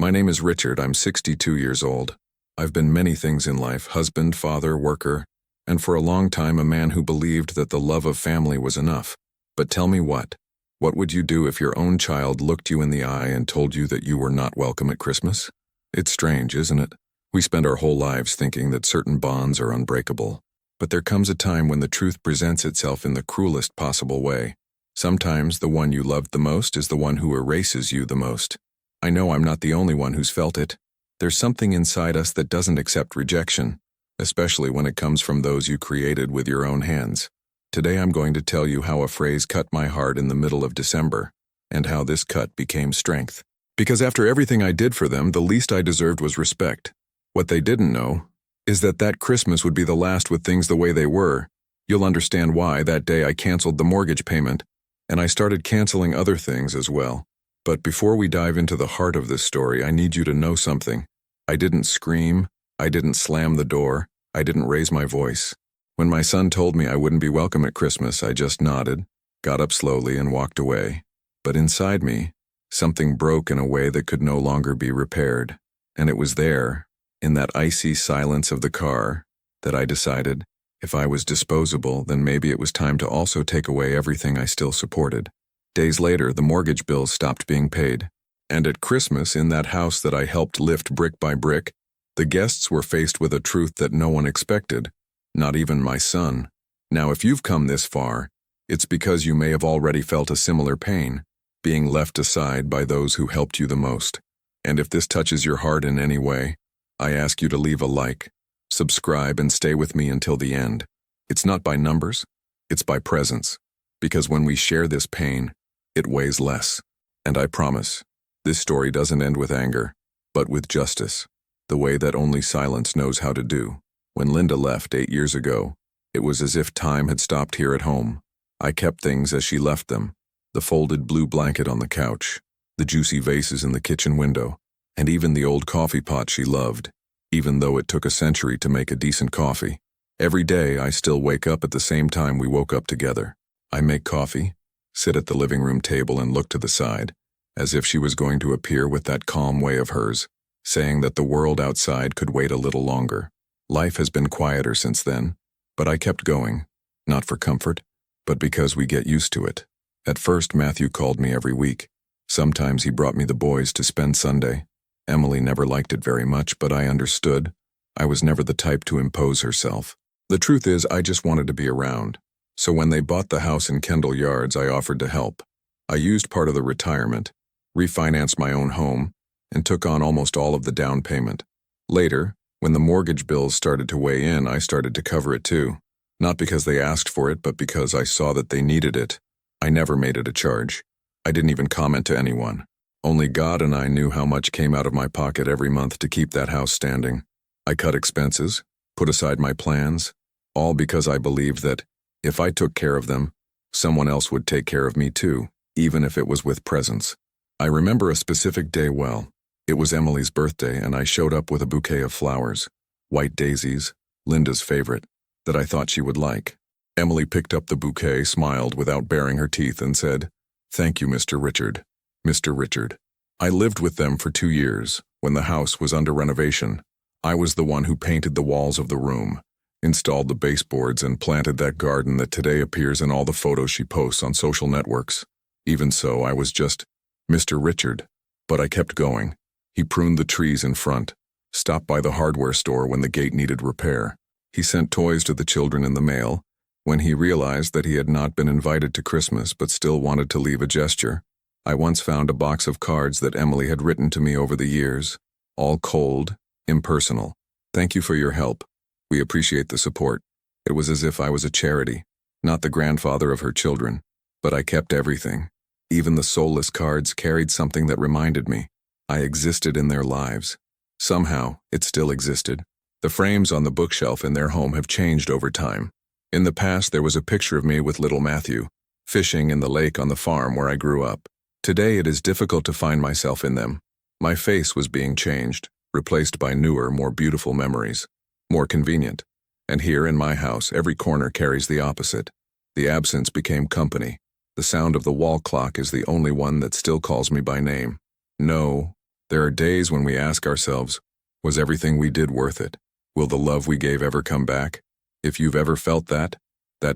My name is Richard. I'm 62 years old. I've been many things in life: husband, father, worker, and for a long time a man who believed that the love of family was enough. But tell me what? What would you do if your own child looked you in the eye and told you that you were not welcome at Christmas? It's strange, isn't it? We spend our whole lives thinking that certain bonds are unbreakable. But there comes a time when the truth presents itself in the cruelest possible way. Sometimes the one you loved the most is the one who erases you the most. I know I'm not the only one who's felt it. There's something inside us that doesn't accept rejection, especially when it comes from those you created with your own hands. Today I'm going to tell you how a phrase cut my heart in the middle of December, and how this cut became strength. Because after everything I did for them, the least I deserved was respect. What they didn't know is that that Christmas would be the last with things the way they were. You'll understand why that day I canceled the mortgage payment, and I started canceling other things as well. But before we dive into the heart of this story, I need you to know something. I didn't scream, I didn't slam the door, I didn't raise my voice. When my son told me I wouldn't be welcome at Christmas, I just nodded, got up slowly and walked away. But inside me, something broke in a way that could no longer be repaired. And it was there, in that icy silence of the car, that I decided, if I was disposable, then maybe it was time to also take away everything I still supported. Days later, the mortgage bills stopped being paid. And at Christmas, in that house that I helped lift brick by brick, the guests were faced with a truth that no one expected, not even my son. Now, if you've come this far, it's because you may have already felt a similar pain, being left aside by those who helped you the most. And if this touches your heart in any way, I ask you to leave a like, subscribe, and stay with me until the end. It's not by numbers, it's by presence. Because when we share this pain, it weighs less. And I promise, this story doesn't end with anger, but with justice, the way that only silence knows how to do. When Linda left 8 years ago, it was as if time had stopped here at home. I kept things as she left them: the folded blue blanket on the couch, the juicy vases in the kitchen window, and even the old coffee pot she loved, even though it took a century to make a decent coffee. Every day I still wake up at the same time we woke up together. I make coffee, sit at the living room table and look to the side, as if she was going to appear with that calm way of hers, saying that the world outside could wait a little longer. Life has been quieter since then, but I kept going, not for comfort, but because we get used to it. At first, Matthew called me every week. Sometimes he brought me the boys to spend Sunday. Emily never liked it very much, but I understood. I was never the type to impose herself. The truth is, I just wanted to be around. So when they bought the house in Kendall Yards, I offered to help. I used part of the retirement, refinanced my own home, and took on almost all of the down payment. Later, when the mortgage bills started to weigh in, I started to cover it too. Not because they asked for it, but because I saw that they needed it. I never made it a charge. I didn't even comment to anyone. Only God and I knew how much came out of my pocket every month to keep that house standing. I cut expenses, put aside my plans, all because I believed that if I took care of them, someone else would take care of me too, even if it was with presents. I remember a specific day well. It was Emily's birthday, and I showed up with a bouquet of flowers, white daisies, Linda's favorite, that I thought she would like. Emily picked up the bouquet, smiled without baring her teeth, and said, "Thank you, Mr. Richard. Mr. Richard." I lived with them for 2 years. When the house was under renovation, I was the one who painted the walls of the room, installed the baseboards, and planted that garden that today appears in all the photos she posts on social networks. Even so, I was just Mr. Richard. But I kept going. He pruned the trees in front, stopped by the hardware store when the gate needed repair. He sent toys to the children in the mail when he realized that he had not been invited to Christmas but still wanted to leave a gesture. I once found a box of cards that Emily had written to me over the years, all cold, impersonal. "Thank you for your help. We appreciate the support." It was as if I was a charity, not the grandfather of her children. But I kept everything. Even the soulless cards carried something that reminded me I existed in their lives. Somehow, it still existed. The frames on the bookshelf in their home have changed over time. In the past, there was a picture of me with little Matthew, fishing in the lake on the farm where I grew up. Today, it is difficult to find myself in them. My face was being changed, replaced by newer, more beautiful memories. More convenient. And here in my house, every corner carries the opposite. The absence became company. The sound of the wall clock is the only one that still calls me by name. No, There are days when we ask ourselves, was everything we did worth it? Will the love we gave ever come back? If you've ever felt that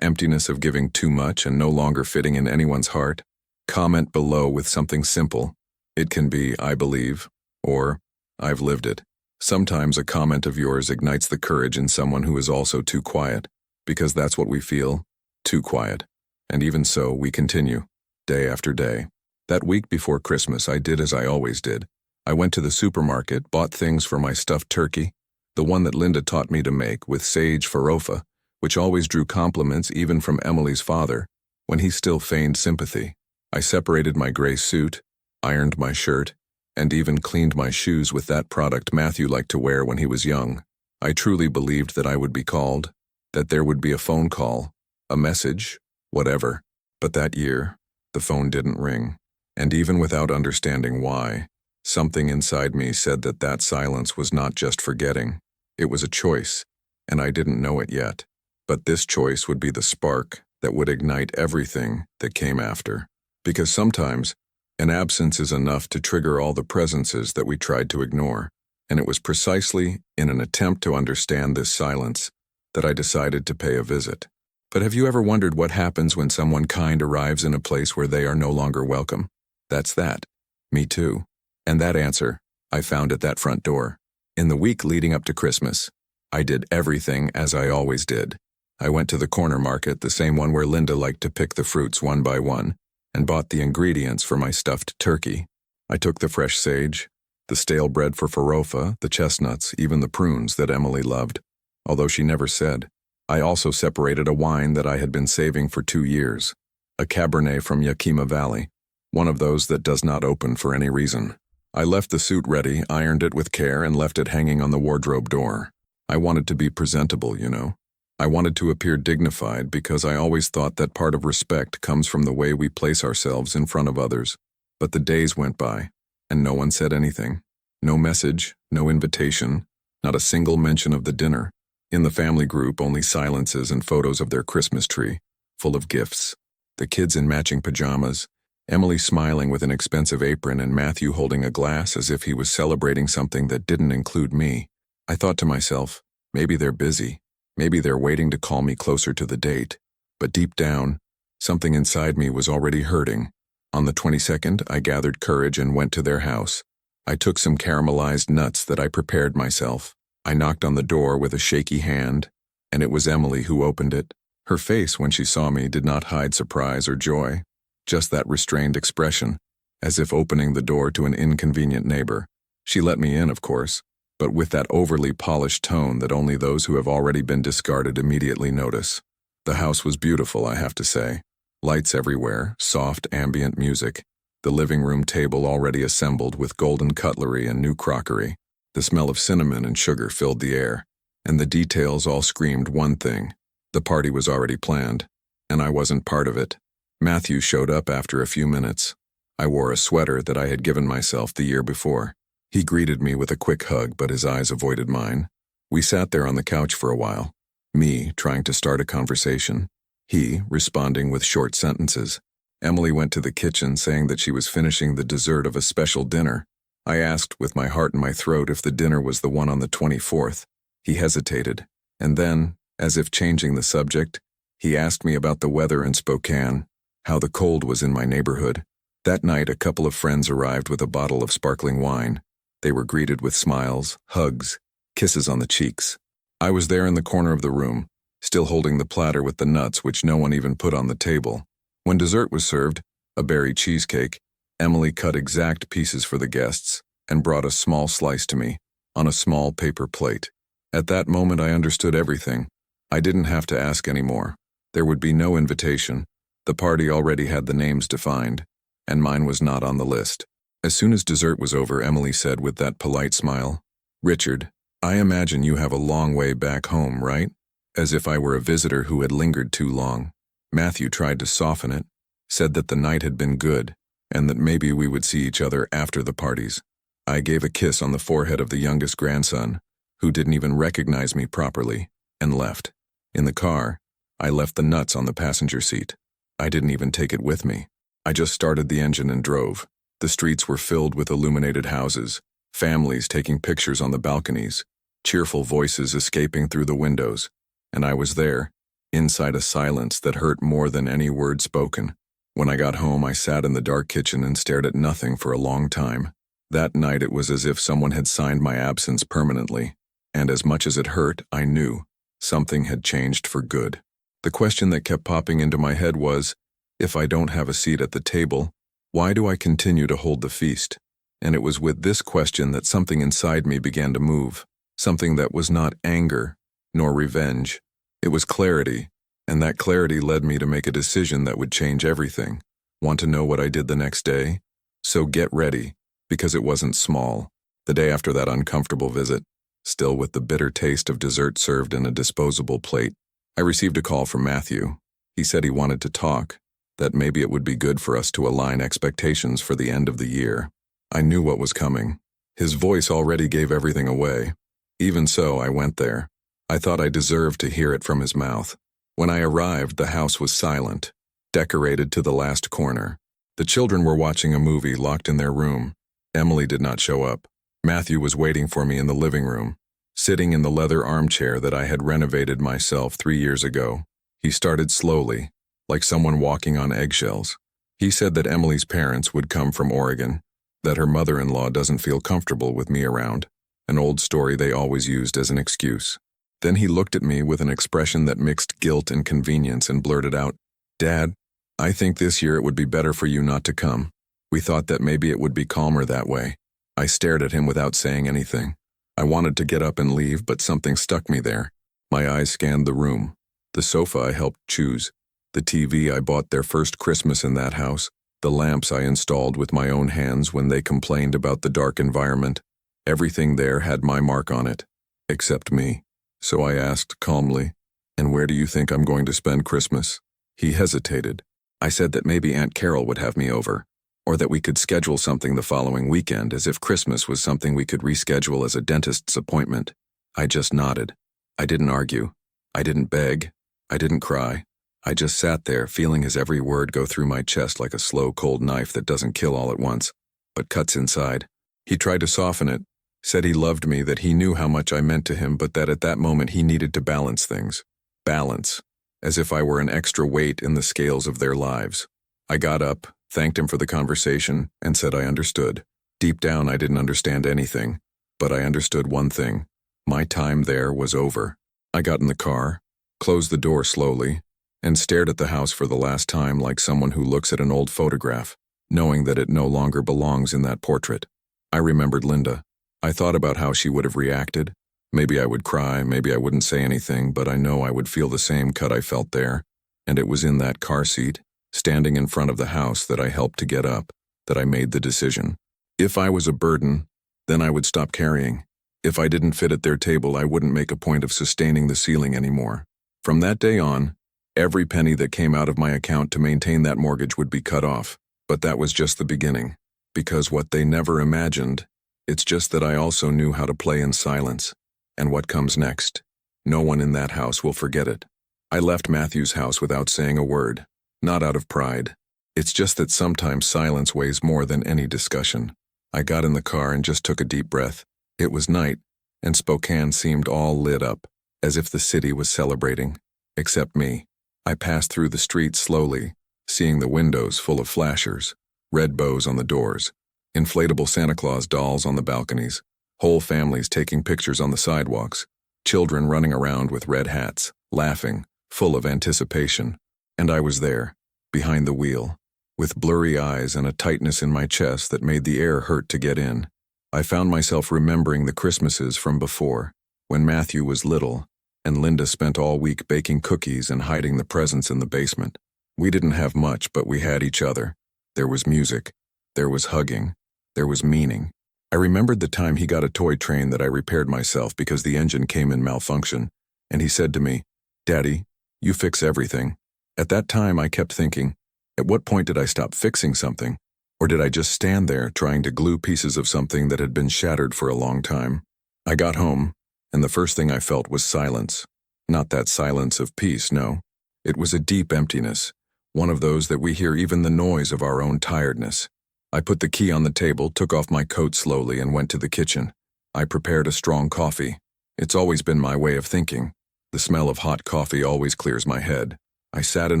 emptiness of giving too much and no longer fitting in anyone's heart, comment below with something simple. It can be, I believe, or I've lived it. Sometimes a comment of yours ignites the courage in someone who is also too quiet, because that's what we feel, too quiet. And even so, we continue, day after day. That week before Christmas, I did as I always did. I went to the supermarket, bought things for my stuffed turkey, the one that Linda taught me to make with sage farofa, which always drew compliments even from Emily's father, when he still feigned sympathy. I separated my gray suit, ironed my shirt, and even cleaned my shoes with that product Matthew liked to wear when he was young. I truly believed that I would be called, that there would be a phone call, a message, whatever. But that year, the phone didn't ring. And even without understanding why, something inside me said that that silence was not just forgetting. It was a choice, and I didn't know it yet. But this choice would be the spark that would ignite everything that came after. Because sometimes, an absence is enough to trigger all the presences that we tried to ignore. And it was precisely in an attempt to understand this silence that I decided to pay a visit. But have you ever wondered what happens when someone kind arrives in a place where they are no longer welcome? That's that. Me too. And that answer, I found at that front door. In the week leading up to Christmas, I did everything as I always did. I went to the corner market, the same one where Linda liked to pick the fruits one by one, and bought the ingredients for my stuffed turkey. I took the fresh sage, the stale bread for farofa, the chestnuts, even the prunes that Emily loved, although she never said. I also separated a wine that I had been saving for 2 years, a Cabernet from Yakima Valley, one of those that does not open for any reason. I left the suit ready, ironed it with care, and left it hanging on the wardrobe door. I wanted to be presentable, you know. I wanted to appear dignified because I always thought that part of respect comes from the way we place ourselves in front of others. But the days went by, and no one said anything. No message, no invitation, not a single mention of the dinner. In the family group, only silences and photos of their Christmas tree, full of gifts. The kids in matching pajamas, Emily smiling with an expensive apron, and Matthew holding a glass as if he was celebrating something that didn't include me. I thought to myself, maybe they're busy. Maybe they're waiting to call me closer to the date. But deep down, something inside me was already hurting. On the 22nd, I gathered courage and went to their house. I took some caramelized nuts that I prepared myself. I knocked on the door with a shaky hand, and it was Emily who opened it. Her face when she saw me did not hide surprise or joy, just that restrained expression, as if opening the door to an inconvenient neighbor. She let me in, of course, but with that overly polished tone that only those who have already been discarded immediately notice. The house was beautiful, I have to say. Lights everywhere, soft ambient music, the living room table already assembled with golden cutlery and new crockery. The smell of cinnamon and sugar filled the air, and the details all screamed one thing. The party was already planned, and I wasn't part of it. Matthew showed up after a few minutes. I wore a sweater that I had given myself the year before. He greeted me with a quick hug, but his eyes avoided mine. We sat there on the couch for a while, me trying to start a conversation, he responding with short sentences. Emily went to the kitchen saying that she was finishing the dessert of a special dinner. I asked with my heart in my throat if the dinner was the one on the 24th. He hesitated, and then, as if changing the subject, he asked me about the weather in Spokane, how the cold was in my neighborhood. That night, a couple of friends arrived with a bottle of sparkling wine. They were greeted with smiles, hugs, kisses on the cheeks. I was there in the corner of the room, still holding the platter with the nuts which no one even put on the table. When dessert was served, a berry cheesecake, Emily cut exact pieces for the guests and brought a small slice to me on a small paper plate. At that moment I understood everything. I didn't have to ask anymore. There would be no invitation. The party already had the names defined, and mine was not on the list. As soon as dessert was over, Emily said with that polite smile, "Richard, I imagine you have a long way back home, right?" As if I were a visitor who had lingered too long. Matthew tried to soften it, said that the night had been good, and that maybe we would see each other after the parties. I gave a kiss on the forehead of the youngest grandson, who didn't even recognize me properly, and left. In the car, I left the nuts on the passenger seat. I didn't even take it with me. I just started the engine and drove. The streets were filled with illuminated houses, families taking pictures on the balconies, cheerful voices escaping through the windows, and I was there, inside a silence that hurt more than any word spoken. When I got home, I sat in the dark kitchen and stared at nothing for a long time. That night it was as if someone had signed my absence permanently, and as much as it hurt, I knew something had changed for good. The question that kept popping into my head was, if I don't have a seat at the table, why do I continue to hold the feast? And it was with this question that something inside me began to move, something that was not anger, nor revenge. It was clarity, and that clarity led me to make a decision that would change everything. Want to know what I did the next day? So get ready, because it wasn't small. The day after that uncomfortable visit, still with the bitter taste of dessert served in a disposable plate, I received a call from Matthew. He said he wanted to talk, that maybe it would be good for us to align expectations for the end of the year. I knew what was coming. His voice already gave everything away. Even so, I went there. I thought I deserved to hear it from his mouth. When I arrived, the house was silent, decorated to the last corner. The children were watching a movie locked in their room. Emily did not show up. Matthew was waiting for me in the living room, sitting in the leather armchair that I had renovated myself 3 years ago. He started slowly, like someone walking on eggshells. He said that Emily's parents would come from Oregon, that her mother-in-law doesn't feel comfortable with me around, an old story they always used as an excuse. Then he looked at me with an expression that mixed guilt and convenience and blurted out, "Dad, I think this year it would be better for you not to come. We thought that maybe it would be calmer that way." I stared at him without saying anything. I wanted to get up and leave, but something stuck me there. My eyes scanned the room, the sofa I helped choose, the TV I bought their first Christmas in that house, the lamps I installed with my own hands when they complained about the dark environment. Everything there had my mark on it, except me. So I asked calmly, "And where do you think I'm going to spend Christmas?" He hesitated. I said that maybe Aunt Carol would have me over, or that we could schedule something the following weekend, as if Christmas was something we could reschedule as a dentist's appointment. I just nodded. I didn't argue. I didn't beg. I didn't cry. I just sat there, feeling his every word go through my chest like a slow, cold knife that doesn't kill all at once, but cuts inside. He tried to soften it, said he loved me, that he knew how much I meant to him, but that at that moment he needed to balance things. Balance, as if I were an extra weight in the scales of their lives. I got up, thanked him for the conversation, and said I understood. Deep down, I didn't understand anything, but I understood one thing. My time there was over. I got in the car, closed the door slowly, and stared at the house for the last time like someone who looks at an old photograph, knowing that it no longer belongs in that portrait. I remembered Linda. I thought about how she would have reacted. Maybe I would cry, maybe I wouldn't say anything, but I know I would feel the same cut I felt there. And it was in that car seat, standing in front of the house, that I helped to get up, that I made the decision. If I was a burden, then I would stop carrying. If I didn't fit at their table, I wouldn't make a point of sustaining the ceiling anymore. From that day on, every penny that came out of my account to maintain that mortgage would be cut off. But that was just the beginning, because what they never imagined, it's just that I also knew how to play in silence. And what comes next? No one in that house will forget it. I left Matthew's house without saying a word, not out of pride. It's just that sometimes silence weighs more than any discussion. I got in the car and just took a deep breath. It was night, and Spokane seemed all lit up, as if the city was celebrating, except me. I passed through the streets slowly, seeing the windows full of flashers, red bows on the doors, inflatable Santa Claus dolls on the balconies, whole families taking pictures on the sidewalks, children running around with red hats, laughing, full of anticipation. And I was there, behind the wheel, with blurry eyes and a tightness in my chest that made the air hurt to get in. I found myself remembering the Christmases from before, when Matthew was little, and Linda spent all week baking cookies and hiding the presents in the basement. We didn't have much, but we had each other. There was music. There was hugging. There was meaning. I remembered the time he got a toy train that I repaired myself because the engine came in malfunction, and he said to me, "Daddy, you fix everything." At that time, I kept thinking, at what point did I stop fixing something? Or did I just stand there trying to glue pieces of something that had been shattered for a long time? I got home, and the first thing I felt was silence. Not that silence of peace, no. It was a deep emptiness, one of those that we hear even the noise of our own tiredness. I put the key on the table, took off my coat slowly, and went to the kitchen. I prepared a strong coffee. It's always been my way of thinking. The smell of hot coffee always clears my head. I sat in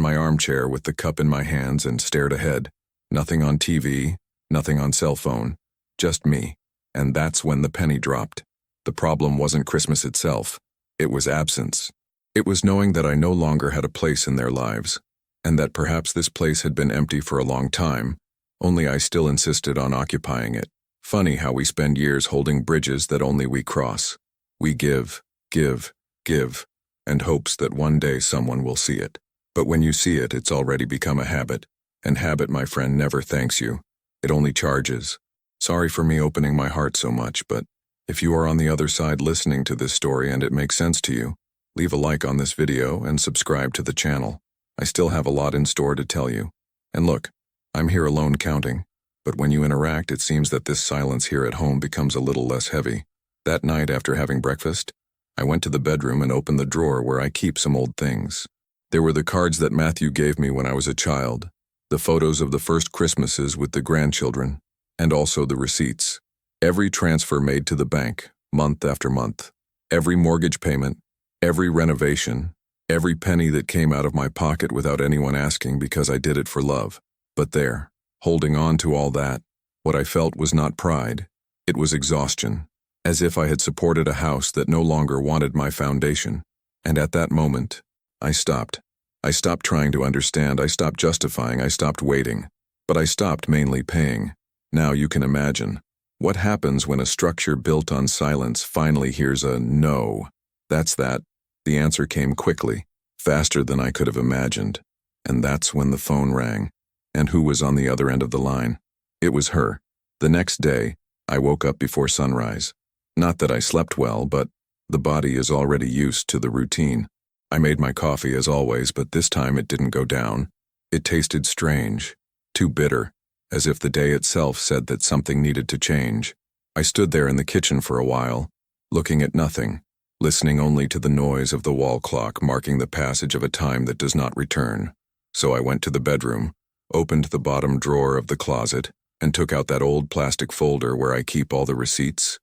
my armchair with the cup in my hands and stared ahead. Nothing on TV, nothing on cell phone, just me. And that's when the penny dropped. The problem wasn't Christmas itself. It was absence. It was knowing that I no longer had a place in their lives, and that perhaps this place had been empty for a long time, only I still insisted on occupying it. Funny how we spend years holding bridges that only we cross. We give, and hopes that one day someone will see it. But when you see it, it's already become a habit. And habit, my friend, never thanks you. It only charges. Sorry for me opening my heart so much, but if you are on the other side listening to this story and it makes sense to you, leave a like on this video and subscribe to the channel. I still have a lot in store to tell you. And look, I'm here alone counting, but when you interact, it seems that this silence here at home becomes a little less heavy. That night after having breakfast, I went to the bedroom and opened the drawer where I keep some old things. There were the cards that Matthew gave me when I was a child, the photos of the first Christmases with the grandchildren, and also the receipts. Every transfer made to the bank, month after month. Every mortgage payment, every renovation, every penny that came out of my pocket without anyone asking because I did it for love. But there, holding on to all that, what I felt was not pride. It was exhaustion, as if I had supported a house that no longer wanted my foundation. And at that moment, I stopped. I stopped trying to understand, I stopped justifying, I stopped waiting. But I stopped mainly paying. Now you can imagine. What happens when a structure built on silence finally hears a no? That's that. The answer came quickly, faster than I could have imagined. And that's when the phone rang. And who was on the other end of the line? It was her. The next day, I woke up before sunrise. Not that I slept well, but the body is already used to the routine. I made my coffee as always, but this time it didn't go down. It tasted strange, too bitter, as if the day itself said that something needed to change. I stood there in the kitchen for a while, looking at nothing, listening only to the noise of the wall clock marking the passage of a time that does not return. So I went to the bedroom, opened the bottom drawer of the closet, and took out that old plastic folder where I keep all the receipts,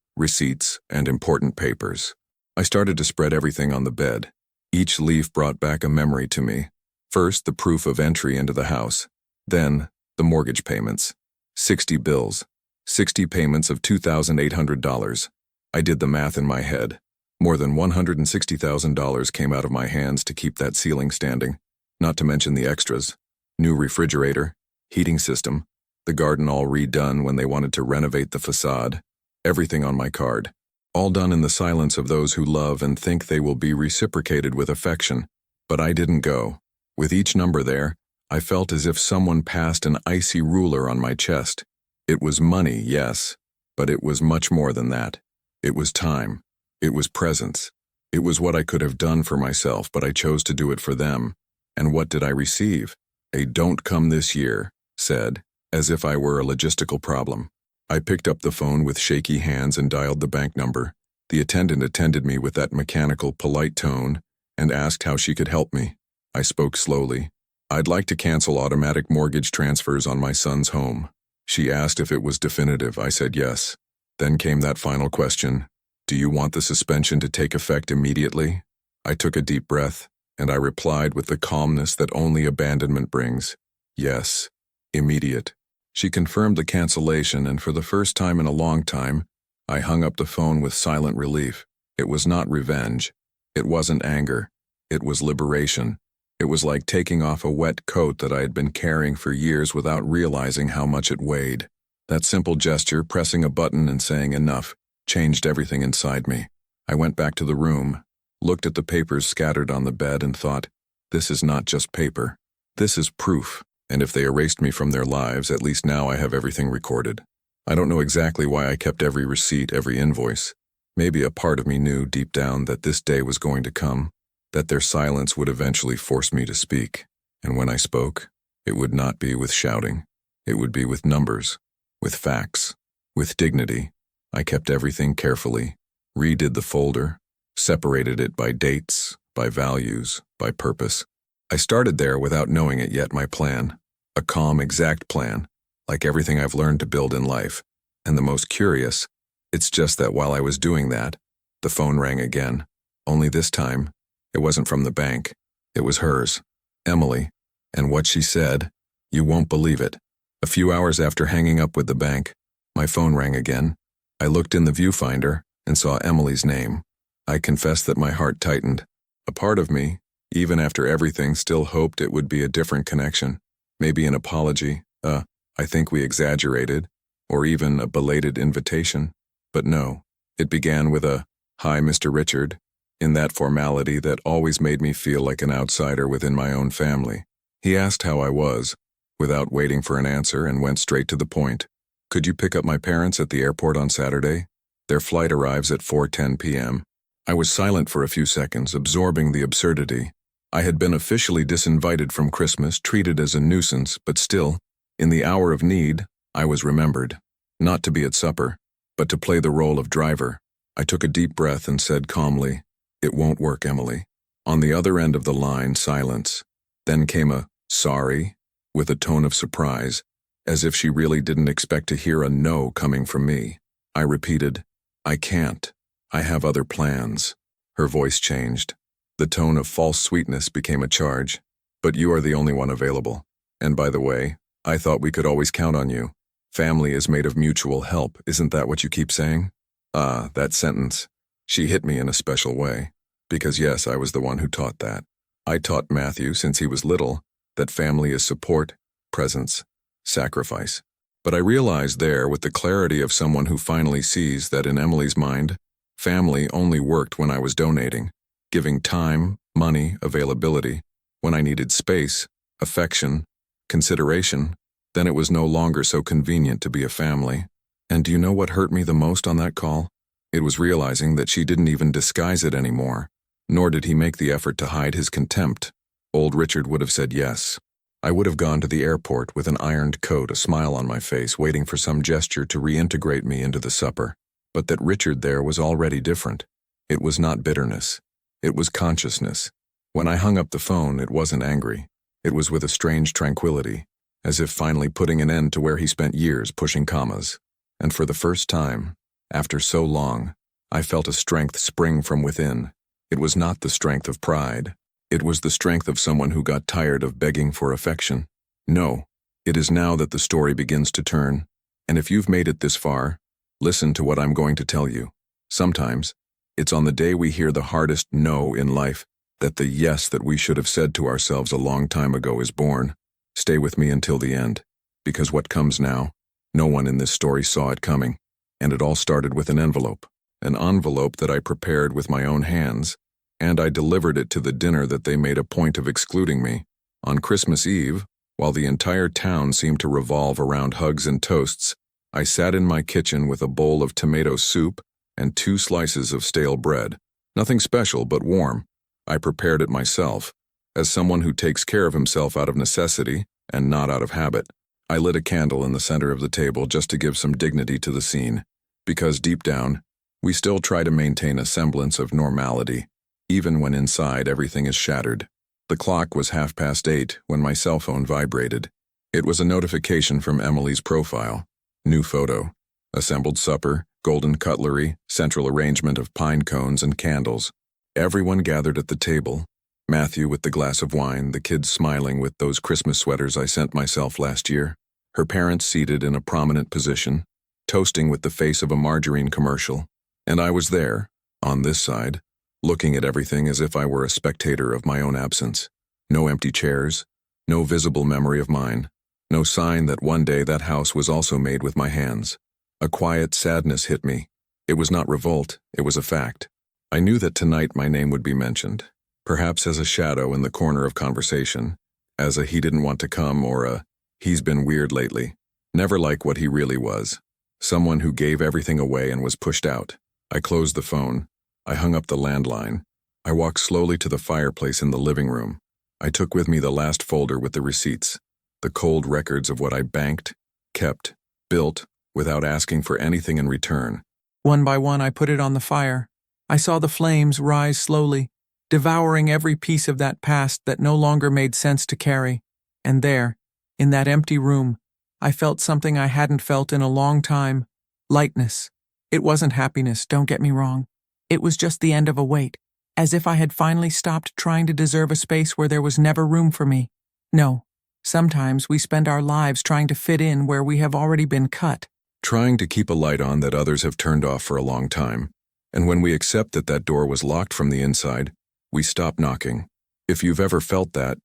and important papers. I started to spread everything on the bed. Each leaf brought back a memory to me. First, the proof of entry into the house. Then, the mortgage payments. 60 bills. 60 payments of $2,800. I did the math in my head. More than $160,000 came out of my hands to keep that ceiling standing. Not to mention the extras. New refrigerator, heating system, the garden all redone when they wanted to renovate the facade. Everything on my card. All done in the silence of those who love and think they will be reciprocated with affection. But I didn't go. With each number there, I felt as if someone passed an icy ruler on my chest. It was money, yes, but it was much more than that. It was time. It was presence. It was what I could have done for myself, but I chose to do it for them. And what did I receive? A "don't come this year," said, as if I were a logistical problem. I picked up the phone with shaky hands and dialed the bank number. The attendant attended me with that mechanical, polite tone and asked how she could help me. I spoke slowly. I'd like to cancel automatic mortgage transfers on my son's home. She asked if it was definitive. I said yes. Then came that final question. Do you want the suspension to take effect immediately? I took a deep breath, and I replied with the calmness that only abandonment brings. Yes, immediate. She confirmed the cancellation, and for the first time in a long time, I hung up the phone with silent relief. It was not revenge. It wasn't anger. It was liberation. It was like taking off a wet coat that I had been carrying for years without realizing how much it weighed. That simple gesture, pressing a button and saying enough, changed everything inside me. I went back to the room, looked at the papers scattered on the bed and thought, this is not just paper. This is proof. And if they erased me from their lives, at least now I have everything recorded. I don't know exactly why I kept every receipt, every invoice. Maybe a part of me knew deep down that this day was going to come, that their silence would eventually force me to speak. And when I spoke, it would not be with shouting. It would be with numbers, with facts, with dignity. I kept everything carefully, redid the folder, separated it by dates, by values, by purpose. I started there without knowing it yet, my plan. A calm, exact plan. like everything I've learned to build in life. And the most curious, it's just that while I was doing that, the phone rang again. Only this time, it wasn't from the bank. It was hers, Emily. And what she said, you won't believe it. A few hours after hanging up with the bank, my phone rang again. I looked in the viewfinder and saw Emily's name. I confess that my heart tightened. A part of me, even after everything, still hoped it would be a different connection. Maybe an apology, I think we exaggerated, or even a belated invitation. But no, it began with a, "Hi, Mr. Richard," in that formality that always made me feel like an outsider within my own family. He asked how I was, without waiting for an answer, and went straight to the point. "Could you pick up my parents at the airport on Saturday? Their flight arrives at 4:10 p.m. I was silent for a few seconds, absorbing the absurdity. I had been officially disinvited from Christmas, treated as a nuisance, but still, in the hour of need, I was remembered. Not to be at supper, but to play the role of driver. I took a deep breath and said calmly, "It won't work, Emily." On the other end of the line, silence. Then came a, "Sorry," with a tone of surprise, as if she really didn't expect to hear a no coming from me. I repeated, "I can't. I have other plans." Her voice changed. The tone of false sweetness became a charge. "But you are the only one available. And by the way, I thought we could always count on you. Family is made of mutual help, isn't that what you keep saying?" That sentence. She hit me in a special way. Because yes, I was the one who taught that. I taught Matthew since he was little that family is support, presence, sacrifice. But I realized there, with the clarity of someone who finally sees, that in Emily's mind, family only worked when I was donating, giving time, money, availability. When I needed space, affection, consideration, then it was no longer so convenient to be a family. And do you know what hurt me the most on that call? It was realizing that she didn't even disguise it anymore, nor did he make the effort to hide his contempt. Old Richard would have said yes. I would have gone to the airport with an ironed coat, a smile on my face, waiting for some gesture to reintegrate me into the supper. But that Richard there was already different. It was not bitterness. It was consciousness. When I hung up the phone, it wasn't angry. It was with a strange tranquility, as if finally putting an end to where he spent years pushing commas. And for the first time, after so long, I felt a strength spring from within. It was not the strength of pride. It was the strength of someone who got tired of begging for affection. No, it is now that the story begins to turn. And if you've made it this far, listen to what I'm going to tell you. Sometimes, it's on the day we hear the hardest no in life that the yes that we should have said to ourselves a long time ago is born. Stay with me until the end, because what comes now, no one in this story saw it coming. And it all started with an envelope that I prepared with my own hands, and I delivered it to the dinner that they made a point of excluding me. On Christmas Eve, while the entire town seemed to revolve around hugs and toasts, I sat in my kitchen with a bowl of tomato soup and 2 slices of stale bread. Nothing special, but warm. I prepared it myself, as someone who takes care of himself out of necessity and not out of habit. I lit a candle in the center of the table just to give some dignity to the scene, because deep down, we still try to maintain a semblance of normality, even when inside everything is shattered. The clock was 8:30 when my cell phone vibrated. It was a notification from Emily's profile. New photo. Assembled supper, golden cutlery, central arrangement of pine cones and candles. Everyone gathered at the table. Matthew with the glass of wine, the kids smiling with those Christmas sweaters I sent myself last year. Her parents seated in a prominent position, toasting with the face of a margarine commercial. And I was there, on this side, looking at everything as if I were a spectator of my own absence. No empty chairs, no visible memory of mine, no sign that one day that house was also made with my hands. A quiet sadness hit me. It was not revolt, it was a fact. I knew that tonight my name would be mentioned, perhaps as a shadow in the corner of conversation, as a "he didn't want to come" or a "he's been weird lately." Never like what he really was. Someone who gave everything away and was pushed out. I closed the phone. I hung up the landline. I walked slowly to the fireplace in the living room. I took with me the last folder with the receipts, the cold records of what I banked, kept, built, without asking for anything in return. One by one I put it on the fire. I saw the flames rise slowly, devouring every piece of that past that no longer made sense to carry. And there, in that empty room, I felt something I hadn't felt in a long time. Lightness. It wasn't happiness, don't get me wrong. It was just the end of a wait, as if I had finally stopped trying to deserve a space where there was never room for me. No, sometimes we spend our lives trying to fit in where we have already been cut. Trying to keep a light on that others have turned off for a long time. And when we accept that that door was locked from the inside, we stop knocking. If you've ever felt that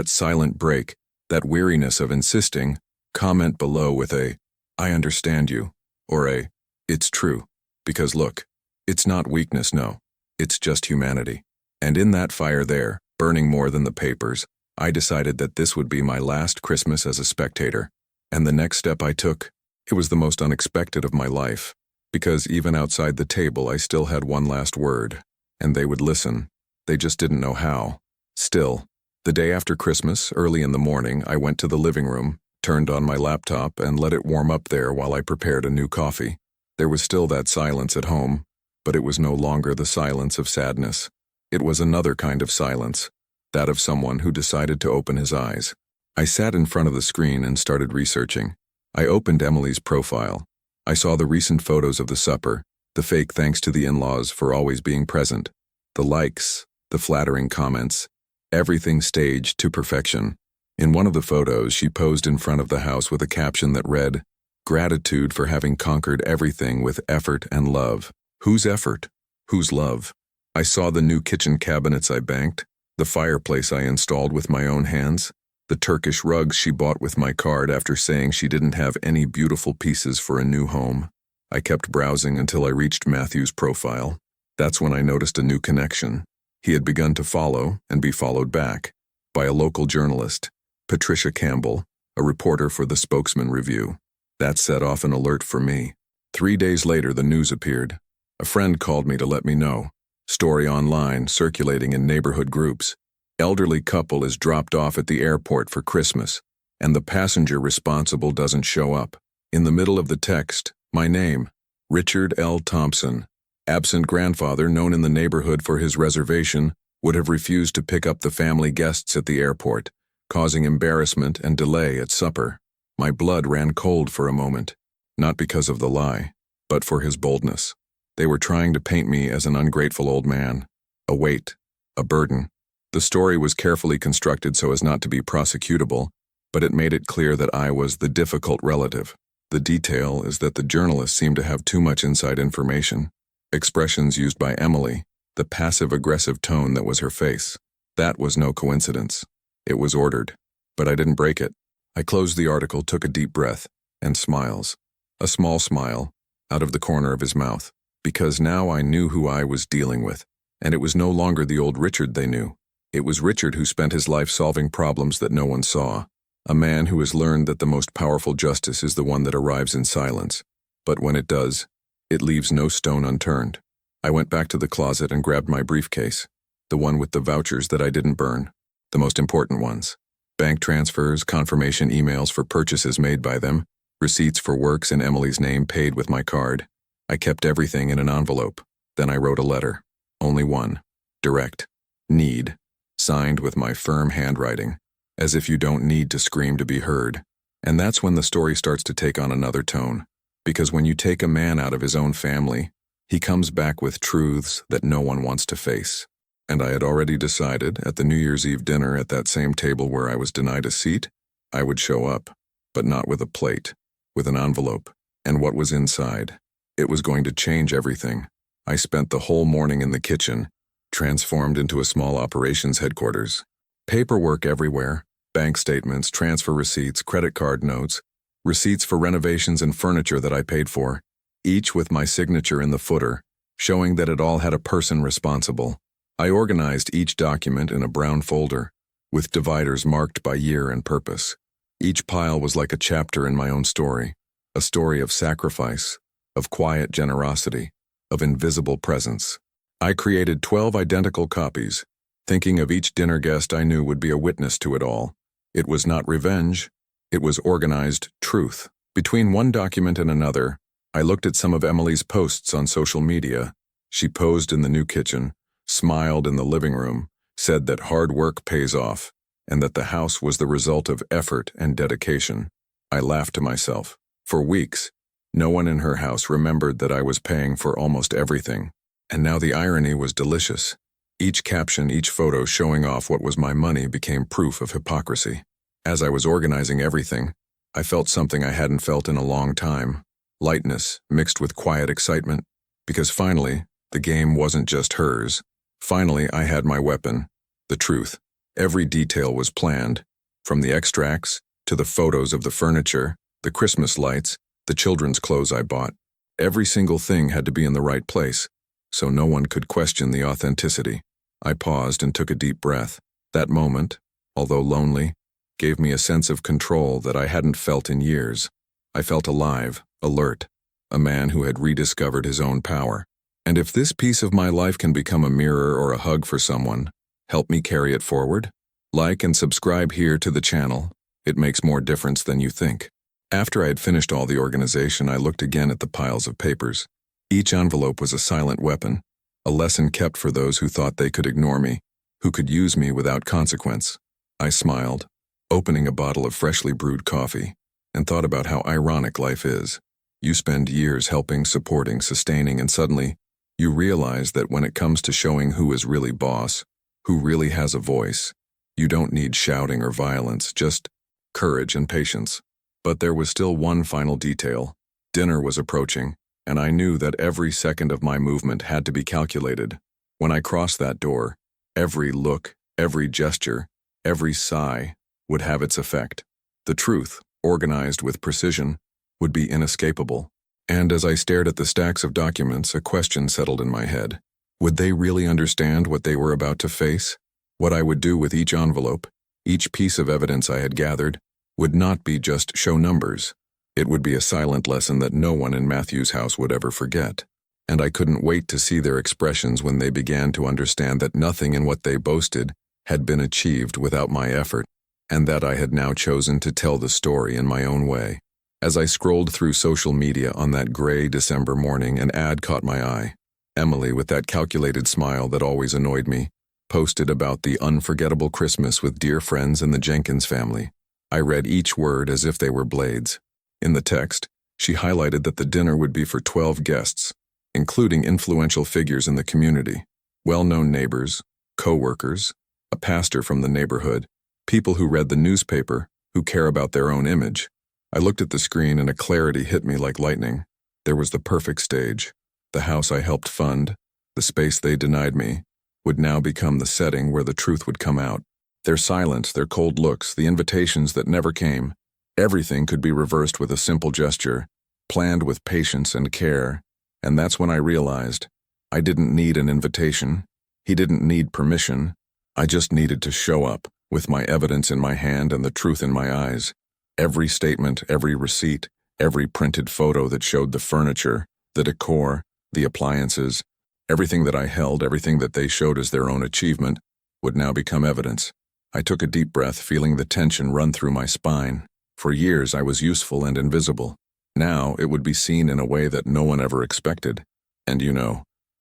silent break, that weariness of insisting, comment below with a, "I understand you," or a, "It's true." Because look, it's not weakness, no. It's just humanity. And in that fire there, burning more than the papers, I decided that this would be my last Christmas as a spectator. And the next step I took, it was the most unexpected of my life. Because even outside the table, I still had one last word. And they would listen. They just didn't know how. Still, the day after Christmas, early in the morning, I went to the living room, turned on my laptop, and let it warm up there while I prepared a new coffee. There was still that silence at home, but it was no longer the silence of sadness. It was another kind of silence, that of someone who decided to open his eyes. I sat in front of the screen and started researching. I opened Emily's profile. I saw the recent photos of the supper, the fake thanks to the in-laws for always being present, the likes, the flattering comments, everything staged to perfection. In one of the photos, she posed in front of the house with a caption that read, "Gratitude for having conquered everything with effort and love." Whose effort? Whose love? I saw the new kitchen cabinets I banked, the fireplace I installed with my own hands, the Turkish rugs she bought with my card after saying she didn't have any beautiful pieces for a new home. I kept browsing until I reached Matthew's profile. That's when I noticed a new connection. He had begun to follow and be followed back by a local journalist, Patricia Campbell, a reporter for the Spokesman Review. That set off an alert for me. 3 days later, the news appeared. A friend called me to let me know. Story online, circulating in neighborhood groups. Elderly couple is dropped off at the airport for Christmas, and the passenger responsible doesn't show up. In the middle of the text, my name, Richard L. Thompson. Absent grandfather, known in the neighborhood for his reservation, would have refused to pick up the family guests at the airport, causing embarrassment and delay at supper. My blood ran cold for a moment, not because of the lie, but for his boldness. They were trying to paint me as an ungrateful old man, a weight, a burden. The story was carefully constructed so as not to be prosecutable, but it made it clear that I was the difficult relative. The detail is that the journalist seemed to have too much inside information. Expressions used by Emily, the passive-aggressive tone that was her face. That was no coincidence. It was ordered, but I didn't break it. I closed the article, took a deep breath, and smiles. A small smile, out of the corner of his mouth. Because now I knew who I was dealing with, and it was no longer the old Richard they knew. It was Richard who spent his life solving problems that no one saw, a man who has learned that the most powerful justice is the one that arrives in silence. But when it does, it leaves no stone unturned. I went back to the closet and grabbed my briefcase, the one with the vouchers that I didn't burn, the most important ones. Bank transfers, confirmation emails for purchases made by them, receipts for works in Emily's name paid with my card. I kept everything in an envelope. Then I wrote a letter. Only one. Direct. Need. Signed with my firm handwriting. As if you don't need to scream to be heard. And that's when the story starts to take on another tone. Because when you take a man out of his own family, he comes back with truths that no one wants to face. And I had already decided, at the New Year's Eve dinner at that same table where I was denied a seat, I would show up. But not with a plate. With an envelope. And what was inside. It was going to change everything. I spent the whole morning in the kitchen, transformed into a small operations headquarters. Paperwork everywhere, bank statements, transfer receipts, credit card notes, receipts for renovations and furniture that I paid for, each with my signature in the footer, showing that it all had a person responsible. I organized each document in a brown folder, with dividers marked by year and purpose. Each pile was like a chapter in my own story, a story of sacrifice, of quiet generosity, of invisible presence. I created 12 identical copies, thinking of each dinner guest I knew would be a witness to it all. It was not revenge, it was organized truth. Between one document and another, I looked at some of Emily's posts on social media. She posed in the new kitchen, smiled in the living room, said that hard work pays off, and that the house was the result of effort and dedication. I laughed to myself. For weeks, no one in her house remembered that I was paying for almost everything. And now the irony was delicious. Each caption, each photo showing off what was my money became proof of hypocrisy. As I was organizing everything, I felt something I hadn't felt in a long time. Lightness mixed with quiet excitement. Because finally, the game wasn't just hers. Finally, I had my weapon. The truth. Every detail was planned. From the extracts, to the photos of the furniture, the Christmas lights, the children's clothes I bought. Every single thing had to be in the right place, so no one could question the authenticity. I paused and took a deep breath. That moment, although lonely, gave me a sense of control that I hadn't felt in years. I felt alive, alert, a man who had rediscovered his own power. And if this piece of my life can become a mirror or a hug for someone, help me carry it forward? Like and subscribe here to the channel. It makes more difference than you think. After I had finished all the organization, I looked again at the piles of papers. Each envelope was a silent weapon, a lesson kept for those who thought they could ignore me, who could use me without consequence. I smiled, opening a bottle of freshly brewed coffee, and thought about how ironic life is. You spend years helping, supporting, sustaining, and suddenly, you realize that when it comes to showing who is really boss, who really has a voice, you don't need shouting or violence, just courage and patience. But there was still one final detail. Dinner was approaching, and I knew that every second of my movement had to be calculated. When I crossed that door, every look, every gesture, every sigh would have its effect. The truth, organized with precision, would be inescapable. And as I stared at the stacks of documents, a question settled in my head. Would they really understand what they were about to face? What I would do with each envelope, each piece of evidence I had gathered, would not be just show numbers. It would be a silent lesson that no one in Matthew's house would ever forget. And I couldn't wait to see their expressions when they began to understand that nothing in what they boasted had been achieved without my effort, and that I had now chosen to tell the story in my own way. As I scrolled through social media on that gray December morning, an ad caught my eye. Emily, with that calculated smile that always annoyed me, posted about the unforgettable Christmas with dear friends in the Jenkins family. I read each word as if they were blades. In the text, she highlighted that the dinner would be for 12 guests, including influential figures in the community, well-known neighbors, co-workers, a pastor from the neighborhood, people who read the newspaper, who care about their own image. I looked at the screen and a clarity hit me like lightning. There was the perfect stage. The house I helped fund, the space they denied me, would now become the setting where the truth would come out. Their silence, their cold looks, the invitations that never came, everything could be reversed with a simple gesture, planned with patience and care. And that's when I realized I didn't need an invitation. He didn't need permission. I just needed to show up, with my evidence in my hand and the truth in my eyes. Every statement, every receipt, every printed photo that showed the furniture, the decor, the appliances, everything that I held, everything that they showed as their own achievement, would now become evidence. I took a deep breath, feeling the tension run through my spine. For years I was useful and invisible. Now it would be seen in a way that no one ever expected. And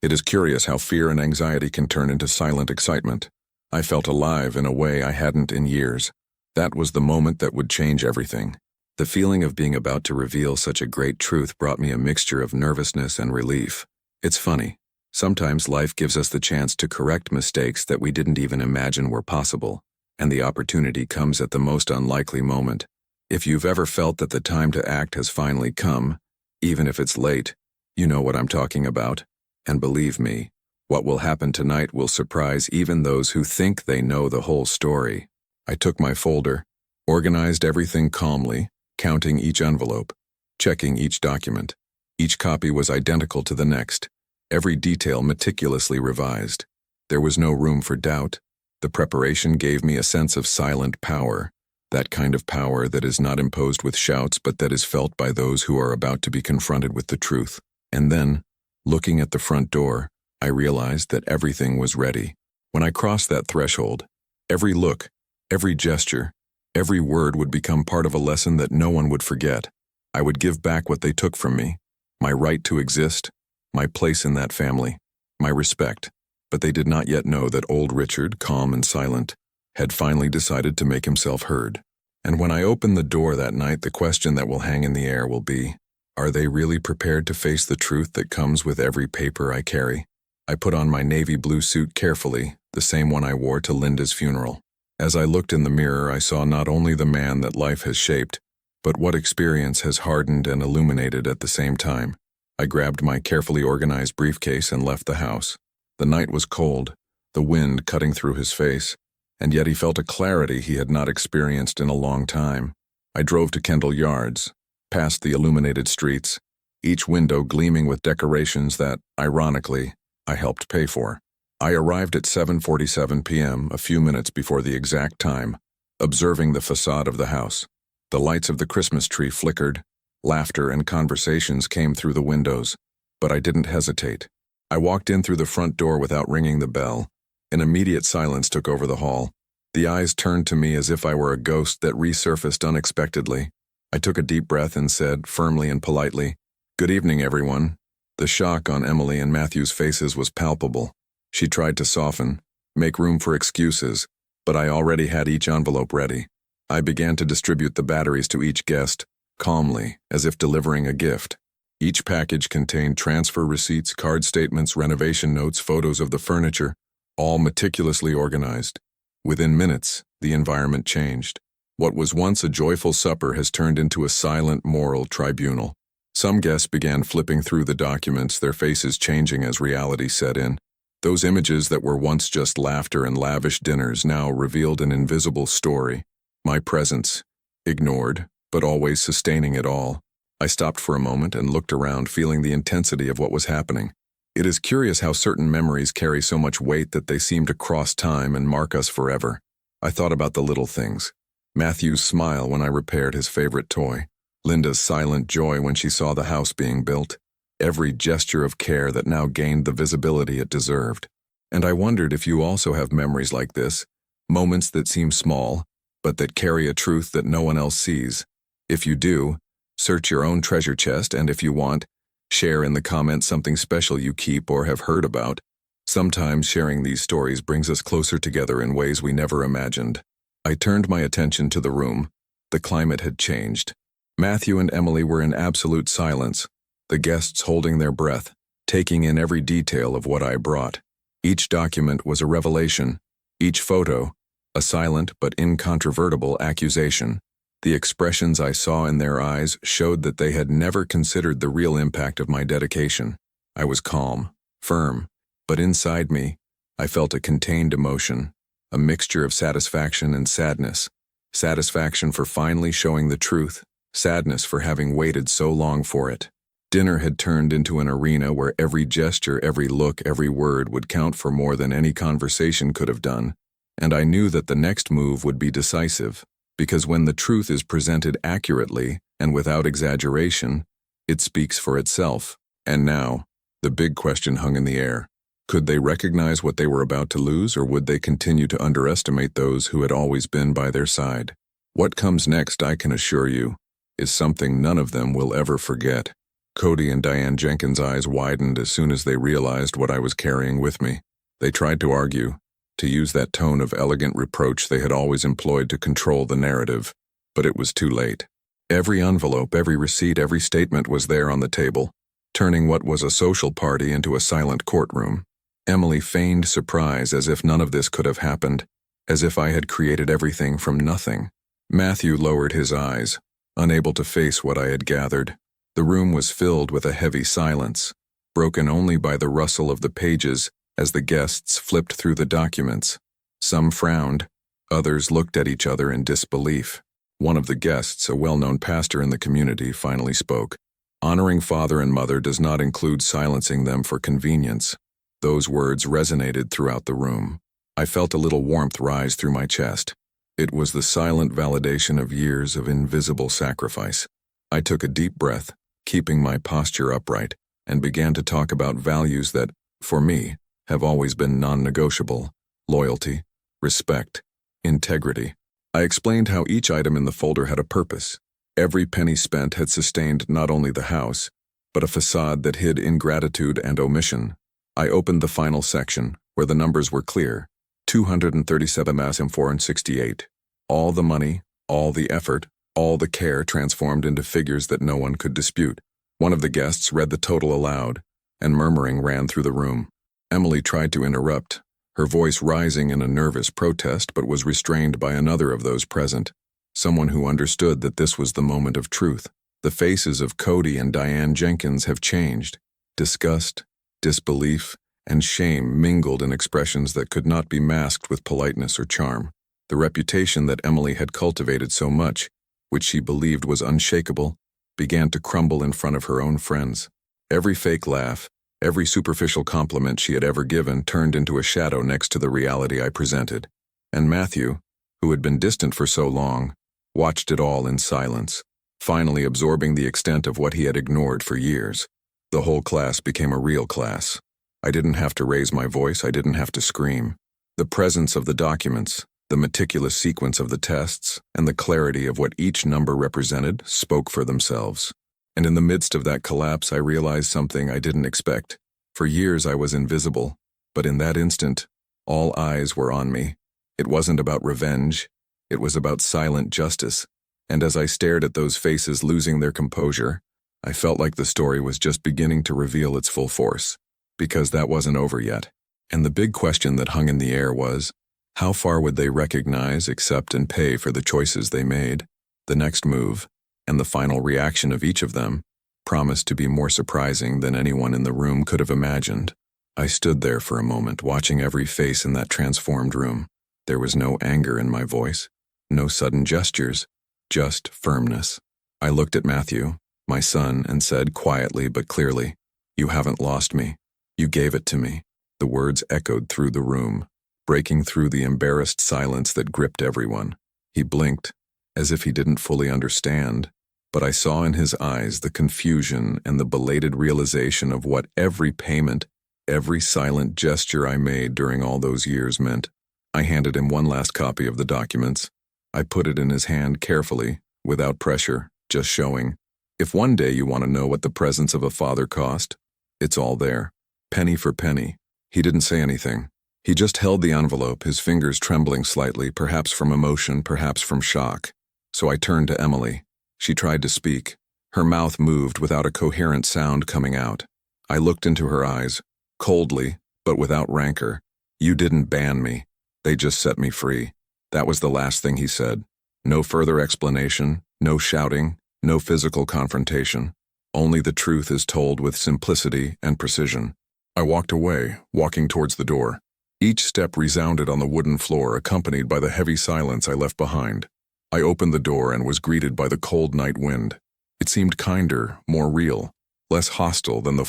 it is curious how fear and anxiety can turn into silent excitement. I felt alive in a way I hadn't in years. That was the moment that would change everything. The feeling of being about to reveal such a great truth brought me a mixture of nervousness and relief. It's funny. Sometimes life gives us the chance to correct mistakes that we didn't even imagine were possible, and the opportunity comes at the most unlikely moment. If you've ever felt that the time to act has finally come, even if it's late, you know what I'm talking about. And believe me, what will happen tonight will surprise even those who think they know the whole story. I took my folder, organized everything calmly, counting each envelope, checking each document. Each copy was identical to the next, every detail meticulously revised. There was no room for doubt. The preparation gave me a sense of silent power, that kind of power that is not imposed with shouts but that is felt by those who are about to be confronted with the truth. And then, looking at the front door, I realized that everything was ready. When I crossed that threshold, every look, every gesture, every word would become part of a lesson that no one would forget. I would give back what they took from me, my right to exist, my place in that family, my respect. But they did not yet know that old Richard, calm and silent, had finally decided to make himself heard. And when I open the door that night, the question that will hang in the air will be, are they really prepared to face the truth that comes with every paper I carry? I put on my navy blue suit carefully, the same one I wore to Linda's funeral. As I looked in the mirror, I saw not only the man that life has shaped, but what experience has hardened and illuminated at the same time. I grabbed my carefully organized briefcase and left the house. The night was cold, the wind cutting through his face, and yet he felt a clarity he had not experienced in a long time. I drove to Kendall Yards, past the illuminated streets, each window gleaming with decorations that, ironically, I helped pay for. I arrived at 7:47 p.m., a few minutes before the exact time, observing the facade of the house. The lights of the Christmas tree flickered, laughter and conversations came through the windows, but I didn't hesitate. I walked in through the front door without ringing the bell. An immediate silence took over the hall. The eyes turned to me as if I were a ghost that resurfaced unexpectedly. I took a deep breath and said, firmly and politely, "Good evening, everyone." The shock on Emily and Matthew's faces was palpable. She tried to soften, make room for excuses, but I already had each envelope ready. I began to distribute the batteries to each guest, calmly, as if delivering a gift. Each package contained transfer receipts, card statements, renovation notes, photos of the furniture, all meticulously organized. Within minutes, the environment changed. What was once a joyful supper has turned into a silent moral tribunal. Some guests began flipping through the documents, their faces changing as reality set in. Those images that were once just laughter and lavish dinners now revealed an invisible story. My presence, ignored, but always sustaining it all. I stopped for a moment and looked around, feeling the intensity of what was happening. It is curious how certain memories carry so much weight that they seem to cross time and mark us forever. I thought about the little things. Matthew's smile when I repaired his favorite toy. Linda's silent joy when she saw the house being built. Every gesture of care that now gained the visibility it deserved. And I wondered if you also have memories like this, moments that seem small, but that carry a truth that no one else sees. If you do, search your own treasure chest, and if you want, share in the comments something special you keep or have heard about. Sometimes sharing these stories brings us closer together in ways we never imagined. I turned my attention to the room. The climate had changed. Matthew and Emily were in absolute silence, the guests holding their breath, taking in every detail of what I brought. Each document was a revelation, each photo, a silent but incontrovertible accusation. The expressions I saw in their eyes showed that they had never considered the real impact of my dedication. I was calm, firm, but inside me, I felt a contained emotion, a mixture of satisfaction and sadness. Satisfaction for finally showing the truth, sadness for having waited so long for it. Dinner had turned into an arena where every gesture, every look, every word would count for more than any conversation could have done, and I knew that the next move would be decisive, because when the truth is presented accurately and without exaggeration, it speaks for itself. And now, the big question hung in the air. Could they recognize what they were about to lose, or would they continue to underestimate those who had always been by their side? What comes next, I can assure you, is something none of them will ever forget. Cody and Diane Jenkins' eyes widened as soon as they realized what I was carrying with me. They tried to argue, to use that tone of elegant reproach they had always employed to control the narrative, but it was too late. Every envelope, every receipt, every statement was there on the table, turning what was a social party into a silent courtroom. Emily feigned surprise as if none of this could have happened, as if I had created everything from nothing. Matthew lowered his eyes, unable to face what I had gathered. The room was filled with a heavy silence, broken only by the rustle of the pages as the guests flipped through the documents. Some frowned, others looked at each other in disbelief. One of the guests, a well-known pastor in the community, finally spoke. Honoring father and mother does not include silencing them for convenience. Those words resonated throughout the room. I felt a little warmth rise through my chest. It was the silent validation of years of invisible sacrifice. I took a deep breath, keeping my posture upright, and began to talk about values that, for me, have always been non-negotiable: loyalty, respect, integrity. I explained how each item in the folder had a purpose. Every penny spent had sustained not only the house, but a facade that hid ingratitude and omission. I opened the final section, where the numbers were clear: 237 468. All the money, All the effort, all the care transformed into figures that no one could dispute. One of the guests read the total aloud, and murmuring ran through the room. Emily tried to interrupt, her voice rising in a nervous protest, but was restrained by another of those present, someone who understood that this was the moment of truth. The faces of Cody and Diane Jenkins have changed. Disgust, disbelief, and shame mingled in expressions that could not be masked with politeness or charm. The reputation that Emily had cultivated so much, which she believed was unshakable, began to crumble in front of her own friends. Every fake laugh, every superficial compliment she had ever given turned into a shadow next to the reality I presented. And Matthew, who had been distant for so long, watched it all in silence, finally absorbing the extent of what he had ignored for years. The whole class became a real class. I didn't have to raise my voice, I didn't have to scream. The presence of the documents, the meticulous sequence of the tests, and the clarity of what each number represented spoke for themselves. And in the midst of that collapse, I realized something I didn't expect. For years I was invisible, but in that instant, all eyes were on me. It wasn't about revenge, it was about silent justice. And as I stared at those faces losing their composure, I felt like the story was just beginning to reveal its full force. Because that wasn't over yet. And the big question that hung in the air was, how far would they recognize, accept, and pay for the choices they made? The next move, and the final reaction of each of them, promised to be more surprising than anyone in the room could have imagined. I stood there for a moment, watching every face in that transformed room. There was no anger in my voice, no sudden gestures, just firmness. I looked at Matthew, my son, and said quietly but clearly, "You haven't lost me. You gave it to me." The words echoed through the room, breaking through the embarrassed silence that gripped everyone. He blinked, as if he didn't fully understand, but I saw in his eyes the confusion and the belated realization of what every payment, every silent gesture I made during all those years meant. I handed him one last copy of the documents. I put it in his hand carefully, without pressure, just showing, if one day you want to know what the presence of a father cost, it's all there. Penny for penny. He didn't say anything. He just held the envelope, his fingers trembling slightly, perhaps from emotion, perhaps from shock. So I turned to Emily. She tried to speak. Her mouth moved without a coherent sound coming out. I looked into her eyes, coldly, but without rancor. "You didn't ban me. They just set me free." That was the last thing he said. No further explanation, no shouting, no physical confrontation. Only the truth is told with simplicity and precision. I walked away, walking towards the door. Each step resounded on the wooden floor, accompanied by the heavy silence I left behind. I opened the door and was greeted by the cold night wind. It seemed kinder, more real, less hostile than the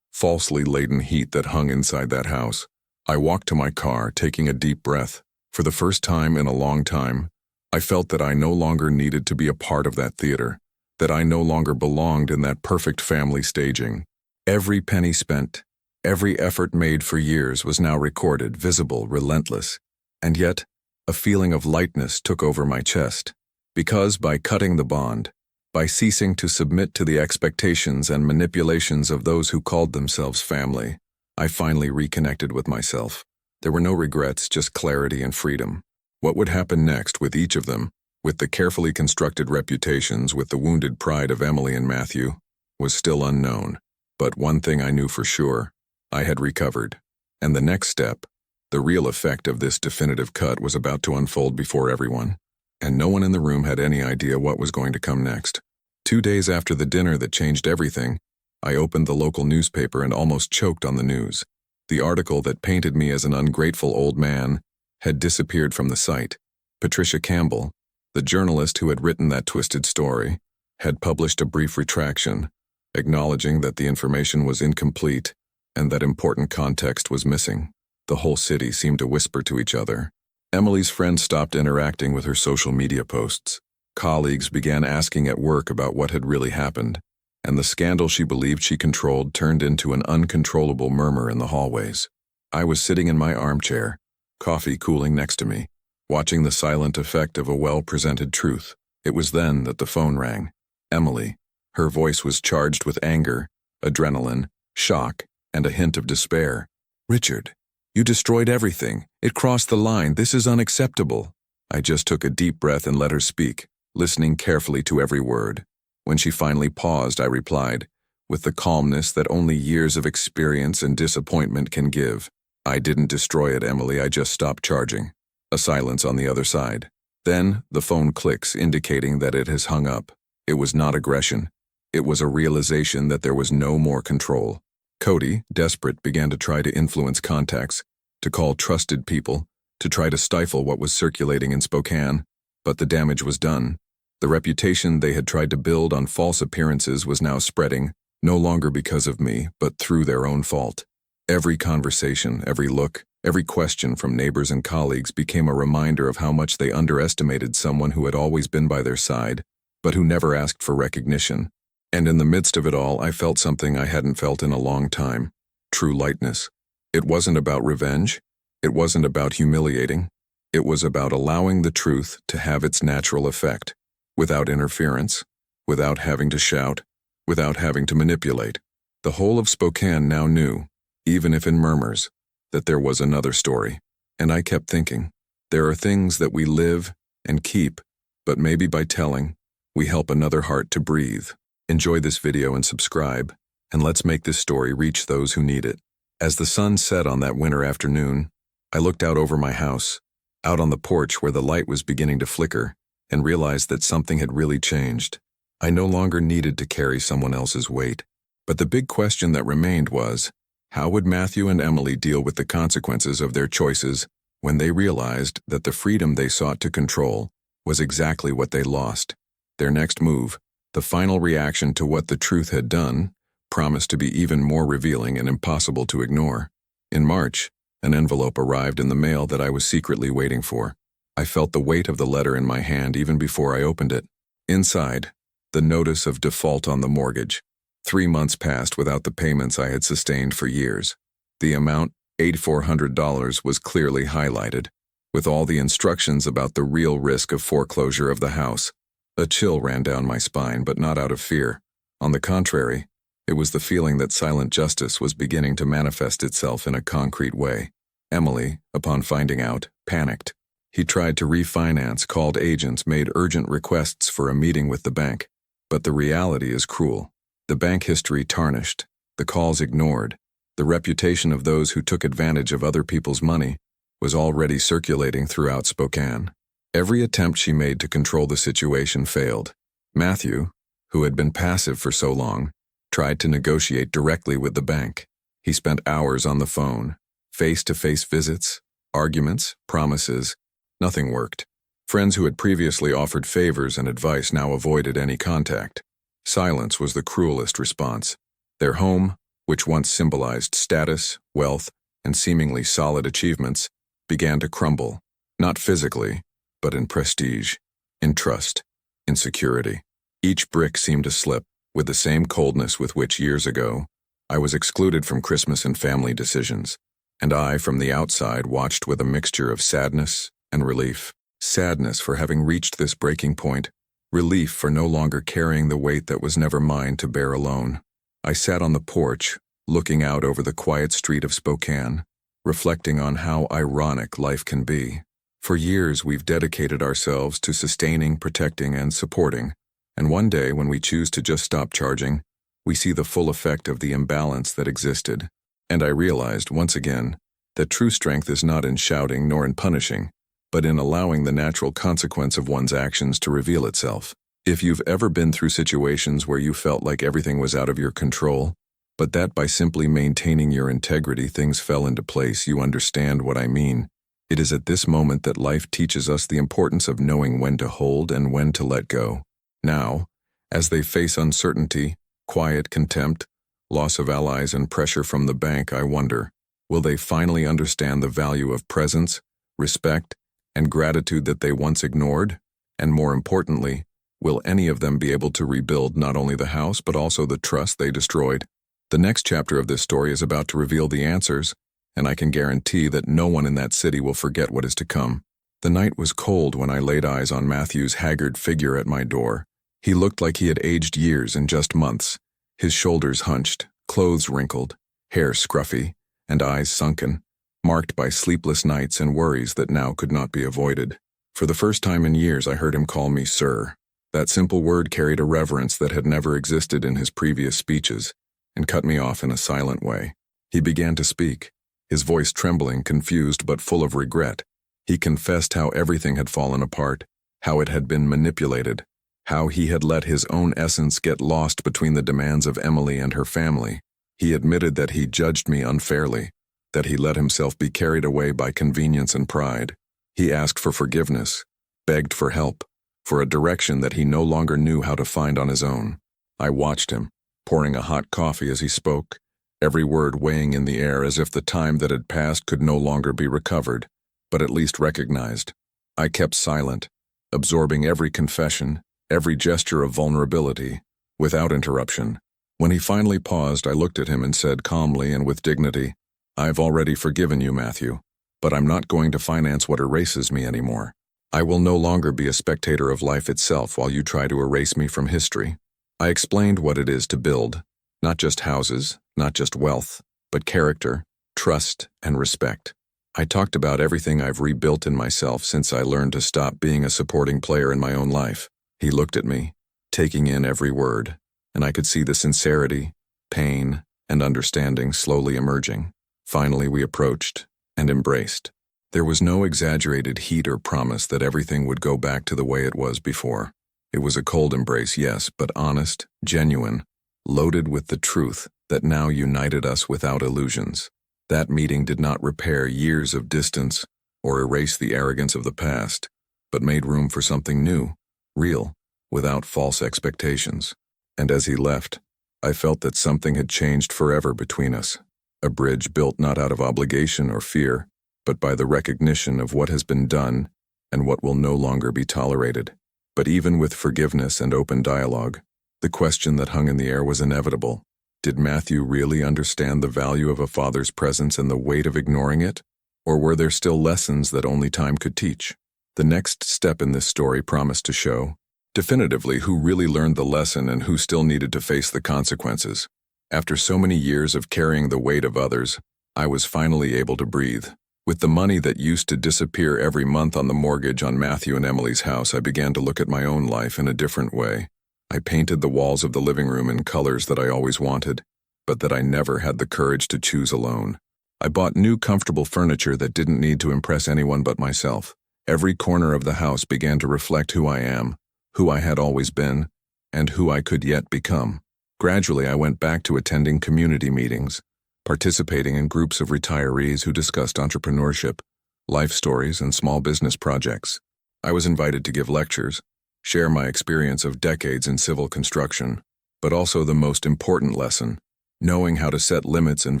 falsely laden heat that hung inside that house. I walked to my car, taking a deep breath. For the first time in a long time, I felt that I no longer needed to be a part of that theater, that I no longer belonged in that perfect family staging. Every penny spent, every effort made for years was now recorded, visible, relentless. And yet, a feeling of lightness took over my chest. Because by cutting the bond, by ceasing to submit to the expectations and manipulations of those who called themselves family, I finally reconnected with myself. There were no regrets, just clarity and freedom. What would happen next with each of them, with the carefully constructed reputations, with the wounded pride of Emily and Matthew, was still unknown. But one thing I knew for sure, I had recovered. And the next step, the real effect of this definitive cut, was about to unfold before everyone. And no one in the room had any idea what was going to come next. 2 days after the dinner that changed everything, I opened the local newspaper and almost choked on the news. The article that painted me as an ungrateful old man had disappeared from the site. Patricia Campbell, the journalist who had written that twisted story, had published a brief retraction, acknowledging that the information was incomplete and that important context was missing. The whole city seemed to whisper to each other. Emily's friends stopped interacting with her social media posts. Colleagues began asking at work about what had really happened, and the scandal she believed she controlled turned into an uncontrollable murmur in the hallways. I was sitting in my armchair, coffee cooling next to me, watching the silent effect of a well-presented truth. It was then that the phone rang. Emily. Her voice was charged with anger, adrenaline, shock, and a hint of despair. "Richard, you destroyed everything. It crossed the line. This is unacceptable." I just took a deep breath and let her speak, listening carefully to every word. When she finally paused, I replied, with the calmness that only years of experience and disappointment can give. I didn't destroy it, Emily, I just stopped charging. A silence on the other side. Then, the phone clicks, indicating that it has hung up. It was not aggression. It was a realization that there was no more control. Cody, desperate, began to try to influence contacts, to call trusted people, to try to stifle what was circulating in Spokane, but the damage was done. The reputation they had tried to build on false appearances was now spreading, no longer because of me, but through their own fault. Every conversation, every look, every question from neighbors and colleagues became a reminder of how much they underestimated someone who had always been by their side, but who never asked for recognition. And in the midst of it all, I felt something I hadn't felt in a long time. True lightness. It wasn't about revenge. It wasn't about humiliating. It was about allowing the truth to have its natural effect, without interference, without having to shout, without having to manipulate. The whole of Spokane now knew, even if in murmurs, that there was another story. And I kept thinking, there are things that we live and keep, but maybe by telling, we help another heart to breathe. Enjoy this video and subscribe, and let's make this story reach those who need it. As the sun set on that winter afternoon, I looked out over my house, out on the porch where the light was beginning to flicker, and realized that something had really changed. I no longer needed to carry someone else's weight. But the big question that remained was, how would Matthew and Emily deal with the consequences of their choices when they realized that the freedom they sought to control was exactly what they lost? Their next move, the final reaction to what the truth had done, promised to be even more revealing and impossible to ignore. In March, an envelope arrived in the mail that I was secretly waiting for. I felt the weight of the letter in my hand even before I opened it. Inside, the notice of default on the mortgage. 3 months passed without the payments I had sustained for years. The amount, $8,400, was clearly highlighted, with all the instructions about the real risk of foreclosure of the house. A chill ran down my spine, but not out of fear. On the contrary, it was the feeling that silent justice was beginning to manifest itself in a concrete way. Emily, upon finding out, panicked. He tried to refinance, called agents, made urgent requests for a meeting with the bank. But the reality is cruel. The bank history tarnished, the calls ignored, the reputation of those who took advantage of other people's money was already circulating throughout Spokane. Every attempt she made to control the situation failed. Matthew, who had been passive for so long, tried to negotiate directly with the bank. He spent hours on the phone, face-to-face visits, arguments, promises. Nothing worked. Friends who had previously offered favors and advice now avoided any contact. Silence was the cruelest response. Their home, which once symbolized status, wealth, and seemingly solid achievements, began to crumble, not physically, but in prestige, in trust, in security. Each brick seemed to slip, with the same coldness with which years ago I was excluded from Christmas and family decisions, and I, from the outside, watched with a mixture of sadness and relief. Sadness for having reached this breaking point, relief for no longer carrying the weight that was never mine to bear alone. I sat on the porch, looking out over the quiet street of Spokane, reflecting on how ironic life can be. For years, we've dedicated ourselves to sustaining, protecting, and supporting, and one day, when we choose to just stop charging, we see the full effect of the imbalance that existed. And I realized, once again, that true strength is not in shouting nor in punishing, but in allowing the natural consequence of one's actions to reveal itself. If you've ever been through situations where you felt like everything was out of your control, but that by simply maintaining your integrity things fell into place, you understand what I mean. It is at this moment that life teaches us the importance of knowing when to hold and when to let go. Now, as they face uncertainty, quiet contempt, loss of allies, and pressure from the bank, I wonder, will they finally understand the value of presence, respect, and gratitude that they once ignored? And more importantly, will any of them be able to rebuild not only the house but also the trust they destroyed? The next chapter of this story is about to reveal the answers, and I can guarantee that no one in that city will forget what is to come. The night was cold when I laid eyes on Matthew's haggard figure at my door. He looked like he had aged years in just months, his shoulders hunched, clothes wrinkled, hair scruffy, and eyes sunken, marked by sleepless nights and worries that now could not be avoided. For the first time in years, I heard him call me sir. That simple word carried a reverence that had never existed in his previous speeches, and cut me off in a silent way. He began to speak, his voice trembling, confused but full of regret. He confessed how everything had fallen apart, how it had been manipulated, how he had let his own essence get lost between the demands of Emily and her family. He admitted that he judged me unfairly, that he let himself be carried away by convenience and pride. He asked for forgiveness, begged for help, for a direction that he no longer knew how to find on his own. I watched him, pouring a hot coffee as he spoke, every word weighing in the air as if the time that had passed could no longer be recovered, but at least recognized. I kept silent, absorbing every confession, every gesture of vulnerability, without interruption. When he finally paused, I looked at him and said calmly and with dignity, "I've already forgiven you, Matthew, but I'm not going to finance what erases me anymore. I will no longer be a spectator of life itself while you try to erase me from history." I explained what it is to build, not just houses, not just wealth, but character, trust, and respect. I talked about everything I've rebuilt in myself since I learned to stop being a supporting player in my own life. He looked at me, taking in every word, and I could see the sincerity, pain, and understanding slowly emerging. Finally, we approached and embraced. There was no exaggerated heat or promise that everything would go back to the way it was before. It was a cold embrace, yes, but honest, genuine, loaded with the truth that now united us without illusions. That meeting did not repair years of distance or erase the arrogance of the past, but made room for something new, real, without false expectations. And as he left, I felt that something had changed forever between us, a bridge built not out of obligation or fear, but by the recognition of what has been done and what will no longer be tolerated. But even with forgiveness and open dialogue, the question that hung in the air was inevitable. Did Matthew really understand the value of a father's presence and the weight of ignoring it? Or were there still lessons that only time could teach? The next step in this story promised to show, definitively, who really learned the lesson and who still needed to face the consequences. After so many years of carrying the weight of others, I was finally able to breathe. With the money that used to disappear every month on the mortgage on Matthew and Emily's house, I began to look at my own life in a different way. I painted the walls of the living room in colors that I always wanted, but that I never had the courage to choose alone. I bought new comfortable furniture that didn't need to impress anyone but myself. Every corner of the house began to reflect who I am, who I had always been, and who I could yet become. Gradually, I went back to attending community meetings, participating in groups of retirees who discussed entrepreneurship, life stories, and small business projects. I was invited to give lectures, share my experience of decades in civil construction, but also the most important lesson, knowing how to set limits and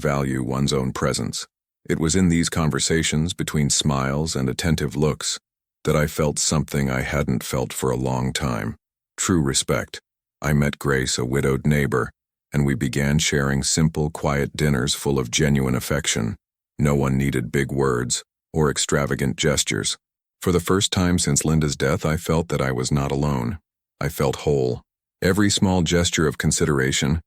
value one's own presence. It was in these conversations, between smiles and attentive looks, that I felt something I hadn't felt for a long time: true respect. I met Grace, a widowed neighbor, and we began sharing simple, quiet dinners full of genuine affection. No one needed big words or extravagant gestures. For the first time since Linda's death, I felt that I was not alone. I felt whole. Every small gesture of consideration,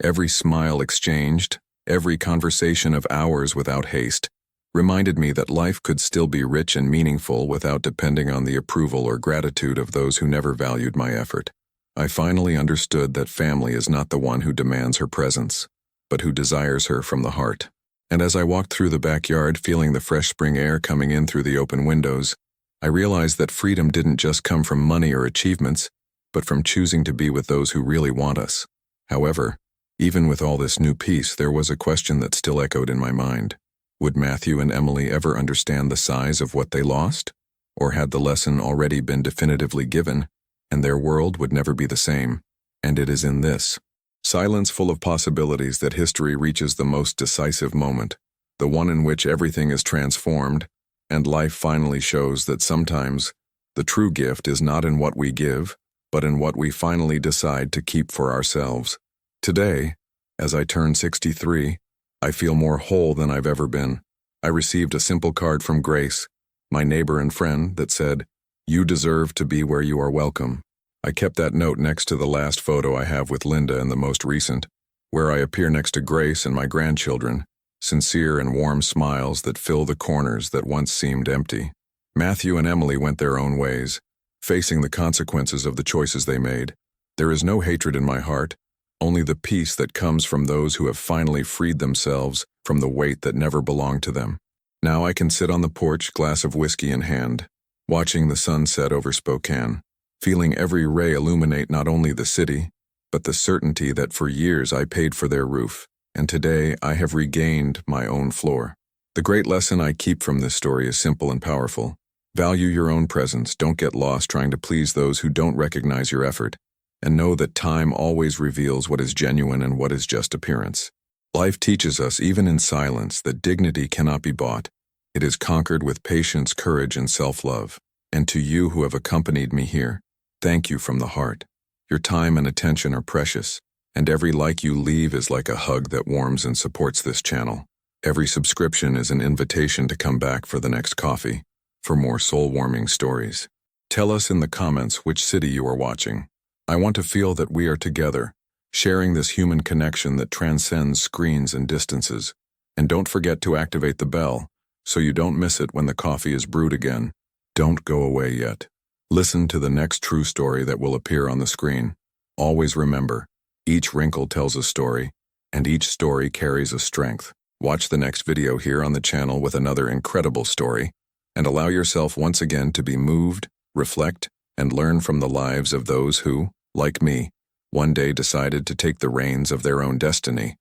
every smile exchanged, every conversation of hours without haste, reminded me that life could still be rich and meaningful without depending on the approval or gratitude of those who never valued my effort. I finally understood that family is not the one who demands her presence, but who desires her from the heart. And as I walked through the backyard, feeling the fresh spring air coming in through the open windows, I realized that freedom didn't just come from money or achievements, but from choosing to be with those who really want us. However, even with all this new peace, there was a question that still echoed in my mind. Would Matthew and Emily ever understand the size of what they lost? Or had the lesson already been definitively given, and their world would never be the same? And it is in this silence full of possibilities that history reaches the most decisive moment, the one in which everything is transformed, and life finally shows that sometimes the true gift is not in what we give, but in what we finally decide to keep for ourselves. Today, as I turn 63, I feel more whole than I've ever been. I received a simple card from Grace, my neighbor and friend, that said, "You deserve to be where you are welcome." I kept that note next to the last photo I have with Linda and the most recent, where I appear next to Grace and my grandchildren, sincere and warm smiles that fill the corners that once seemed empty. Matthew and Emily went their own ways, facing the consequences of the choices they made. There is no hatred in my heart, only the peace that comes from those who have finally freed themselves from the weight that never belonged to them. Now I can sit on the porch, glass of whiskey in hand, watching the sun set over Spokane, feeling every ray illuminate not only the city, but the certainty that for years I paid for their roof, and today I have regained my own floor. The great lesson I keep from this story is simple and powerful. Value your own presence, don't get lost trying to please those who don't recognize your effort, and know that time always reveals what is genuine and what is just appearance. Life teaches us, even in silence, that dignity cannot be bought. It is conquered with patience, courage, and self-love. And to you who have accompanied me here, thank you from the heart. Your time and attention are precious, and every like you leave is like a hug that warms and supports this channel. Every subscription is an invitation to come back for the next coffee, for more soul-warming stories. Tell us in the comments which city you are watching. I want to feel that we are together, sharing this human connection that transcends screens and distances. And don't forget to activate the bell, so you don't miss it when the coffee is brewed again. Don't go away yet. Listen to the next true story that will appear on the screen. Always remember, each wrinkle tells a story, and each story carries a strength. Watch the next video here on the channel with another incredible story, and allow yourself once again to be moved, reflect, and learn from the lives of those who, like me, one day decided to take the reins of their own destiny.